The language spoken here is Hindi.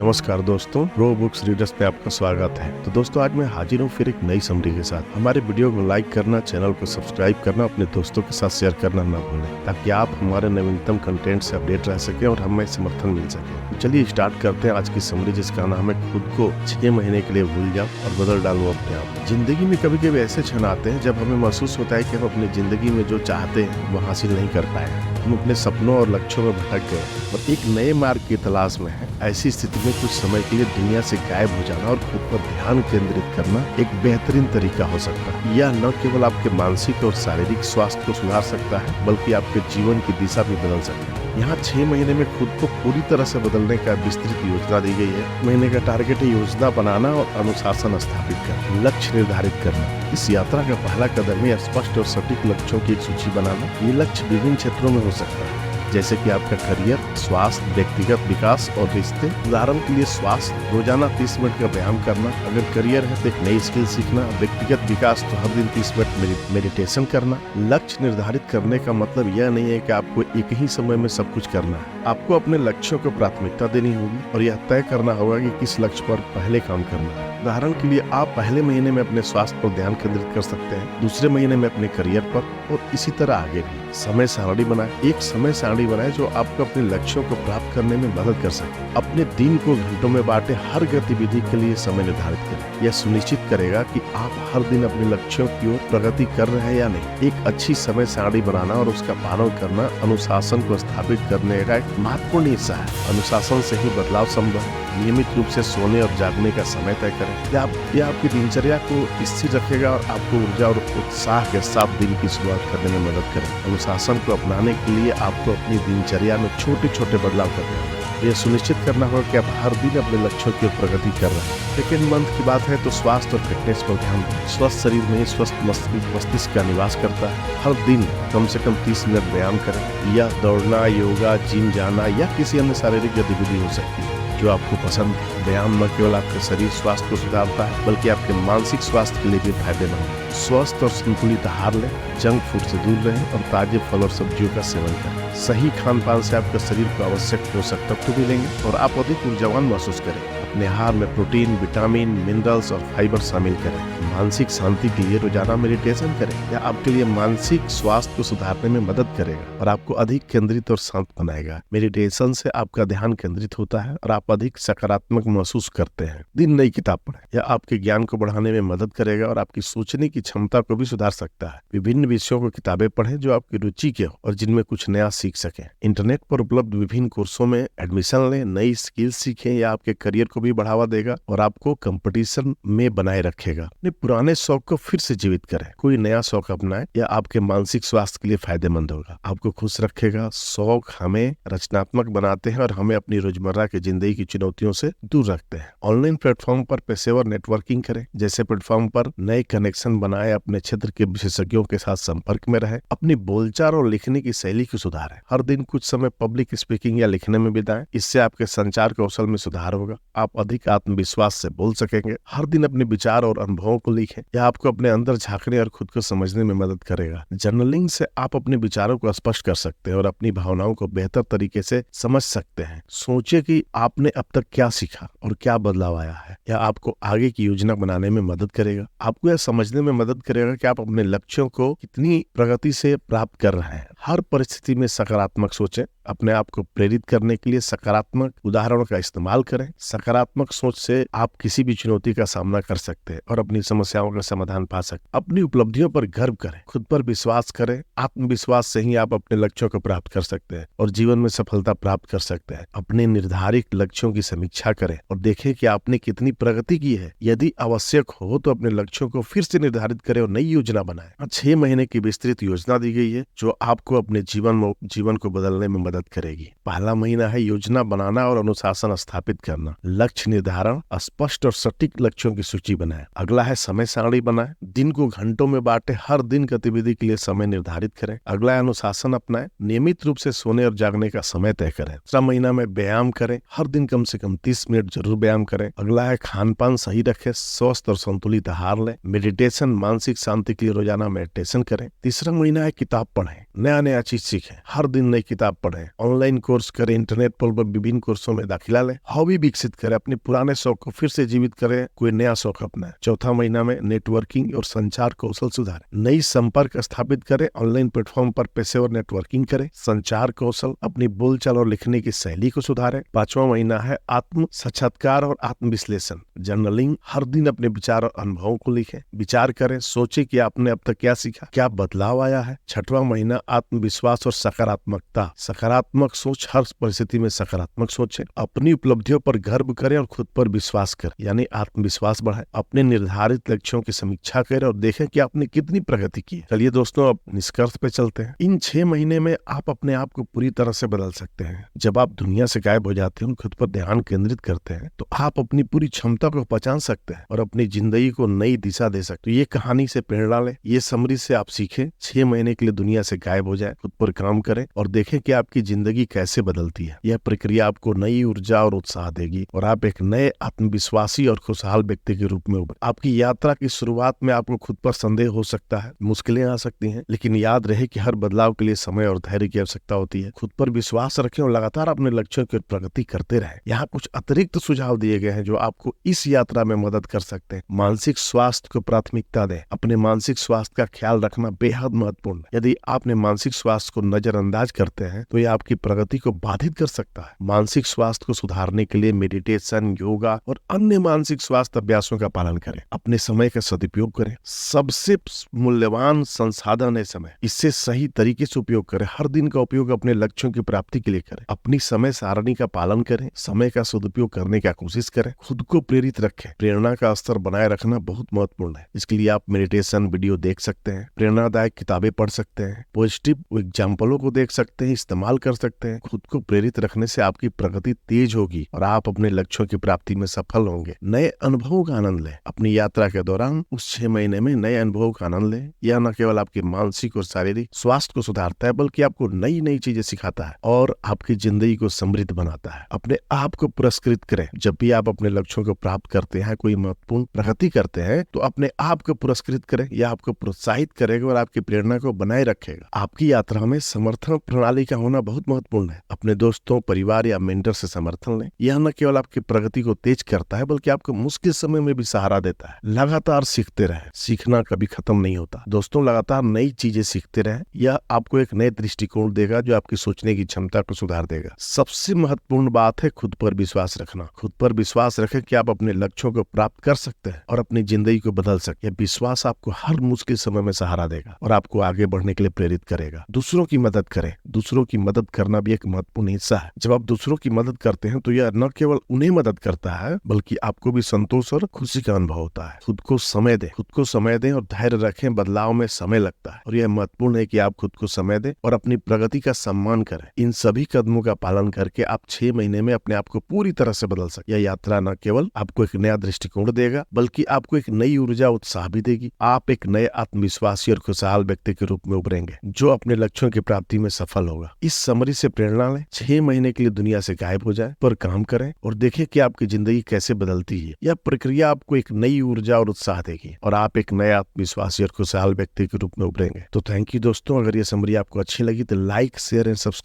नमस्कार दोस्तों, प्रो बुक्स रीडर्स पे आपका स्वागत है। तो दोस्तों, आज मैं हाजिर हूँ फिर एक नई समरी के साथ। हमारे वीडियो को लाइक करना, चैनल को सब्सक्राइब करना, अपने दोस्तों के साथ शेयर करना ना भूलें, ताकि आप हमारे नवीनतम कंटेंट से अपडेट रह सके और हमें समर्थन मिल सके। तो चलिए स्टार्ट करते हैं आज की समरी, जिसका नाम है खुद को 6 महीने के लिए भूल जाओ और बदल डालो अपने आप। जिंदगी में कभी कभी ऐसे क्षण आते हैं जब हमें महसूस होता है कि हम अपनी जिंदगी में जो चाहते हैं वो हासिल नहीं कर पाए। हम अपने सपनों और लक्ष्यों में भटक गए और एक नए मार्ग की तलाश में हैं। ऐसी स्थिति में कुछ समय के लिए दुनिया से गायब हो जाना और खुद पर ध्यान केंद्रित करना एक बेहतरीन तरीका हो सकता है। यह न केवल आपके मानसिक और शारीरिक स्वास्थ्य को सुधार सकता है, बल्कि आपके जीवन की दिशा भी बदल सकता है। यहाँ 6 महीने में खुद को पूरी तरह से बदलने का विस्तृत योजना दी गई है। महीने का टारगेट है योजना बनाना और अनुशासन स्थापित करना, लक्ष्य निर्धारित करना। इस यात्रा का पहला कदम है स्पष्ट और सटीक लक्ष्यों की एक सूची बनाना। ये लक्ष्य विभिन्न क्षेत्रों में हो सकता है, जैसे कि आपका करियर, स्वास्थ्य, व्यक्तिगत विकास और रिश्ते। उदाहरण के लिए स्वास्थ्य, रोजाना 30 मिनट का व्यायाम करना। अगर करियर है तो एक नई स्किल सीखना। व्यक्तिगत विकास तो हर दिन 30 मिनट मेडिटेशन करना। लक्ष्य निर्धारित करने का मतलब यह नहीं है कि आपको एक ही समय में सब कुछ करना है। आपको अपने लक्ष्यों को प्राथमिकता देनी होगी और यह तय करना होगा कि किस लक्ष्य पर पहले काम करना है। उदाहरण के लिए आप पहले महीने में अपने स्वास्थ्य पर ध्यान केंद्रित कर सकते हैं, दूसरे महीने में अपने करियर पर, और इसी तरह आगे भी। समय सारणी बनाएं। एक समय सारणी बनाएं जो आपको अपने लक्ष्यों को प्राप्त करने में मदद कर सके। अपने दिन को घंटों में बांटे, हर गतिविधि के लिए समय निर्धारित करें। यह सुनिश्चित करेगा कि आप हर दिन अपने लक्ष्यों की ओर प्रगति कर रहे हैं या नहीं। एक अच्छी समय सारणी बनाना और उसका पालन करना अनुशासन को स्थापित करने का एक महत्वपूर्ण हिस्सा है। अनुशासन से ही बदलाव संभव है। नियमित रूप से सोने और जागने का समय तय करें। यह आपकी दिनचर्या को स्थिर रखेगा और आपको ऊर्जा और उत्साह के साथ दिन की शुरुआत करने में मदद करेगा। अनुशासन को अपनाने के लिए आपको अपनी दिनचर्या में छोटे छोटे बदलाव करने होंगे। यह सुनिश्चित करना होगा कि आप हर दिन अपने लक्ष्यों की प्रगति कर रहे हैं। सेकेंड मंथ की बात है तो स्वास्थ्य और फिटनेस पर ध्यान दें। स्वस्थ शरीर में ही स्वस्थ मस्तिष्क का निवास करता है। हर दिन कम से कम 30 मिनट व्यायाम करें। यह दौड़ना, योगा, जिम जाना या किसी अन्य शारीरिक गतिविधि हो सकती है जो आपको पसंद है। व्यायाम न केवल आपके शरीर स्वास्थ्य को सुधारता है, बल्कि आपके मानसिक स्वास्थ्य के लिए भी फायदेमंद है। स्वस्थ और संतुलित आहार लें, जंक फूड से दूर रहें और ताजे फल और सब्जियों का सेवन करें। सही खान पान से आपके शरीर को आवश्यक पोषक तत्व मिलेंगे और आप अधिक ऊर्जावान महसूस करेंगे। अपने आहार में प्रोटीन, विटामिन, मिनरल्स और फाइबर शामिल करें। मानसिक शांति के लिए रोजाना मेडिटेशन करें। यह आपके लिए मानसिक स्वास्थ्य को सुधारने में मदद करेगा और आपको अधिक केंद्रित और शांत बनाएगा। मेडिटेशन से आपका ध्यान केंद्रित होता है और आप अधिक सकारात्मक महसूस करते हैं। दिन नई किताब पढ़ें। यह आपके ज्ञान को बढ़ाने में मदद करेगा और आपकी सोचने की क्षमता को भी सुधार सकता है। विभिन्न विषयों को किताबें पढ़ें जो आपकी रुचि के हो और जिनमें कुछ नया सीख सकें। इंटरनेट पर उपलब्ध विभिन्न कोर्सों में एडमिशन लें, नई स्किल सीखें। यह आपके करियर को भी बढ़ावा देगा और आपको कंपटीशन में बनाए रखेगा। अपने पुराने शौक को फिर से जीवित करें। कोई नया शौक अपनाएं। यह आपके मानसिक स्वास्थ्य के लिए फायदेमंद होगा, आपको खुश रखेगा। शौक हमें रचनात्मक बनाते हैं और हमें अपनी रोजमर्रा की जिंदगी की चुनौतियों से दूर रखते हैं। ऑनलाइन प्लेटफॉर्म पर पेशेवर नेटवर्किंग करें। जैसे प्लेटफॉर्म पर नए कनेक्शन बनाए, अपने क्षेत्र के विशेषज्ञों के साथ संपर्क में रहें। अपनी बोलचाल और लिखने की शैली को सुधारें। हर दिन कुछ समय पब्लिक स्पीकिंग या लिखने में बिताएं। इससे आपके संचार कौशल में सुधार होगा। आप अधिक आत्मविश्वास से बोल सकेंगे। हर दिन अपने विचार और अनुभवों को लिखें। यह आपको अपने अंदर झांकने और खुद को समझने में मदद करेगा। जर्नलिंग से आप अपने विचारों को स्पष्ट कर सकते हैं और अपनी भावनाओं को बेहतर तरीके से समझ सकते हैं। सोचिए कि आपने अब तक क्या सीखा और क्या बदलाव आया है। यह आपको आगे की योजना बनाने में मदद करेगा। आपको यह समझने में मदद करेगा कि आप अपने लक्ष्यों को कितनी प्रगति से प्राप्त कर रहे हैं। हर परिस्थिति में सकारात्मक सोचें। अपने आप को प्रेरित करने के लिए सकारात्मक उदाहरणों का इस्तेमाल करें। सकारात्मक सोच से आप किसी भी चुनौती का सामना कर सकते हैं और अपनी समस्याओं का समाधान पा सकते हैं। अपनी उपलब्धियों पर गर्व करें, खुद पर विश्वास करें। आत्मविश्वास से ही आप अपने लक्ष्यों को प्राप्त कर सकते हैं और जीवन में सफलता प्राप्त कर सकते हैं। अपने निर्धारित लक्ष्यों की समीक्षा करें और देखें कि आपने कितनी प्रगति की है। यदि आवश्यक हो तो अपने लक्ष्यों को फिर से निर्धारित करें और नई योजना बनाएं। 6 महीने की विस्तृत योजना दी गई है जो आपको अपने जीवन को बदलने में मदद करेगी। पहला महीना है योजना बनाना और अनुशासन स्थापित करना। लक्ष्य लक्ष्य निर्धारण, स्पष्ट और सटीक लक्ष्यों की सूची बनाएं। अगला है समय सारणी बनाएं। दिन को घंटों में बांटे, हर दिन गतिविधि के लिए समय निर्धारित करें। अगला है अनुशासन अपनाएं। नियमित रूप से सोने और जागने का समय तय करें। दूसरा महीना में व्यायाम करें। हर दिन कम से कम 30 मिनट जरूर व्यायाम करें। अगला है खान पान सही रखें, स्वस्थ और संतुलित आहार लें। मेडिटेशन, मानसिक शांति के लिए रोजाना मेडिटेशन करें। तीसरा महीना है किताब पढ़ें, नया चीज सीखें। हर दिन नई किताब पढ़ें, ऑनलाइन कोर्स करें, इंटरनेट पर विभिन्न कोर्सों में दाखिला लें। हॉबी विकसित करें, अपने पुराने शौक को फिर से जीवित करें, कोई नया शौक अपनाएं। चौथा महीना में नेटवर्किंग और संचार कौशल सुधारें, नई संपर्क स्थापित करें, ऑनलाइन प्लेटफॉर्म पर पेशेवर नेटवर्किंग करें। संचार कौशल, अपनी बोलचाल और लिखने की शैली को सुधारें। पांचवा महीना है आत्म साक्षात्कार और आत्म विश्लेषण, जर्नलिंग। हर दिन अपने विचार और अनुभवों को लिखें, विचार करें, सोचें कि आपने अब तक क्या सीखा, क्या बदलाव आया है। छठवां महीना आत्मविश्वास और सकारात्मकता, सकारात्मक सोच, हर परिस्थिति में सकारात्मक सोचें। अपनी उपलब्धियों पर गर्व करें और खुद पर विश्वास करें, यानी आत्मविश्वास बढ़ाएं। अपने निर्धारित लक्ष्यों की समीक्षा करें और देखें कि आपने कितनी प्रगति की। चलिए दोस्तों, अब निष्कर्ष पे चलते हैं। इन 6 महीने में आप अपने आप को पूरी तरह से बदल सकते हैं। जब आप दुनिया से गायब हो जाते हैं, खुद पर ध्यान केंद्रित करते हैं, तो आप अपनी पूरी क्षमता को पहचान सकते हैं और अपनी जिंदगी को नई दिशा दे सकते हैं। ये कहानी से प्रेरणा लें, ये समरी से आप सीखें। 6 महीने के लिए दुनिया से गायब हो जाए, खुद पर काम करें और देखें कि आपकी जिंदगी कैसे बदलती है। यह प्रक्रिया आपको नई ऊर्जा और उत्साह देगी और आप एक नए आत्मविश्वासी और खुशहाल व्यक्ति के रूप में उभरें। आपकी यात्रा की शुरुआत में आपको खुद पर संदेह हो सकता है, मुश्किलें आ सकती हैं, लेकिन याद रहे कि हर बदलाव के लिए समय और धैर्य की आवश्यकता होती है। खुद पर विश्वास रखें और लगातार अपने लक्ष्यों की प्रगति करते रहें। यहाँ कुछ अतिरिक्त सुझाव दिए गए हैं जो आपको इस यात्रा में मदद कर सकते हैं। मानसिक स्वास्थ्य को प्राथमिकता दें। अपने मानसिक स्वास्थ्य का ख्याल रखना बेहद महत्वपूर्ण है। यदि आपने मानसिक स्वास्थ्य को नजरअंदाज करते हैं तो यह आपकी प्रगति को बाधित कर सकता है। मानसिक स्वास्थ्य को सुधारने के लिए मेडिटेशन, योगा और अन्य मानसिक स्वास्थ्य अभ्यासों का पालन करें। अपने समय का सदुपयोग करें। सबसे मूल्यवान संसाधन है समय, इससे सही तरीके से उपयोग करें। हर दिन का उपयोग अपने लक्ष्यों की प्राप्ति के लिए करें। अपनी समय सारणी का पालन करें। समय का सदुपयोग करने का कोशिश करें। खुद को प्रेरित रखें। प्रेरणा का स्तर बनाए रखना बहुत महत्वपूर्ण है। इसके लिए आप मेडिटेशन वीडियो देख सकते हैं, प्रेरणादायक किताबें पढ़ सकते हैं, पॉजिटिव एग्जाम्पलों को देख सकते हैं, इस्तेमाल कर सकते हैं। खुद को प्रेरित रखने से आपकी प्रगति तेज होगी और आप अपने लक्ष्यों की प्राप्ति में सफल होंगे। नए अनुभवों का आनंद लें। अपनी यात्रा के दौरान उस 6 महीने में नए अनुभवों का आनंद लें। यह न केवल आपके मानसिक और शारीरिक स्वास्थ्य को सुधारता है, बल्कि आपको नई चीजें सिखाता है और आपकी जिंदगी को समृद्ध बनाता है। अपने आप को पुरस्कृत करें। जब भी आप अपने लक्ष्यों को प्राप्त करते हैं, कोई महत्वपूर्ण प्रगति करते हैं, तो अपने आप को पुरस्कृत करें। यह आपको प्रोत्साहित करेगा और आपकी प्रेरणा को बनाए रखेगा। आपकी यात्रा में समर्थन प्रणाली का होना बहुत महत्वपूर्ण है। अपने दोस्तों, परिवार या मेंटर से समर्थन लें। यह न केवल आपकी प्रगति को तेज करता है, बल्कि आपको मुश्किल समय में भी सहारा देता है। लगातार सीखते रहें। सीखना कभी खत्म नहीं होता। दोस्तों, लगातार नई चीजें सीखते रहें। यह आपको एक नए दृष्टिकोण देगा जो आपकी सोचने की क्षमता को सुधार देगा। सबसे महत्वपूर्ण बात है खुद पर विश्वास रखना। खुद पर विश्वास रखें कि आप अपने लक्ष्यों को प्राप्त कर सकते हैं और अपनी जिंदगी को बदल सकते हैं। विश्वास आपको हर मुश्किल समय में सहारा देगा और आपको आगे बढ़ने के लिए प्रेरित करेगा। दूसरों की मदद करें। दूसरों की मदद करना भी एक महत्वपूर्ण हिस्सा है। जब आप दूसरों की मदद करते हैं तो यह न केवल उन्हें मदद करता है, बल्कि आपको भी संतोष और खुशी का अनुभव होता है। खुद को समय दें। खुद को समय दें और धैर्य रखें। बदलाव में समय लगता है और यह महत्वपूर्ण है कि आप खुद को समय दें और अपनी प्रगति का सम्मान करें। इन सभी कदमों का पालन करके आप 6 महीने में अपने आप को पूरी तरह से बदल सकते। यह यात्रा न केवल आपको एक नया दृष्टिकोण देगा, बल्कि आपको एक नई ऊर्जा, उत्साह भी देगी। आप एक नए आत्मविश्वासी और खुशहाल व्यक्ति के रूप में उभरेंगे जो अपने लक्ष्यों की प्राप्ति में सफल होगा। इस समरी से प्रेरणा लें। 6 महीने के लिए दुनिया से गायब हो जाए, पर काम करें और देखें कि आपकी जिंदगी कैसे बदलती है। यह प्रक्रिया आपको एक नई ऊर्जा और उत्साह देगी और आप एक नए आत्मविश्वासी और खुशहाल व्यक्ति के रूप में उभरेंगे। तो थैंक यू दोस्तों। अगर ये समरी आपको अच्छी लगी तो लाइक, शेयर एंड सब्सक्राइब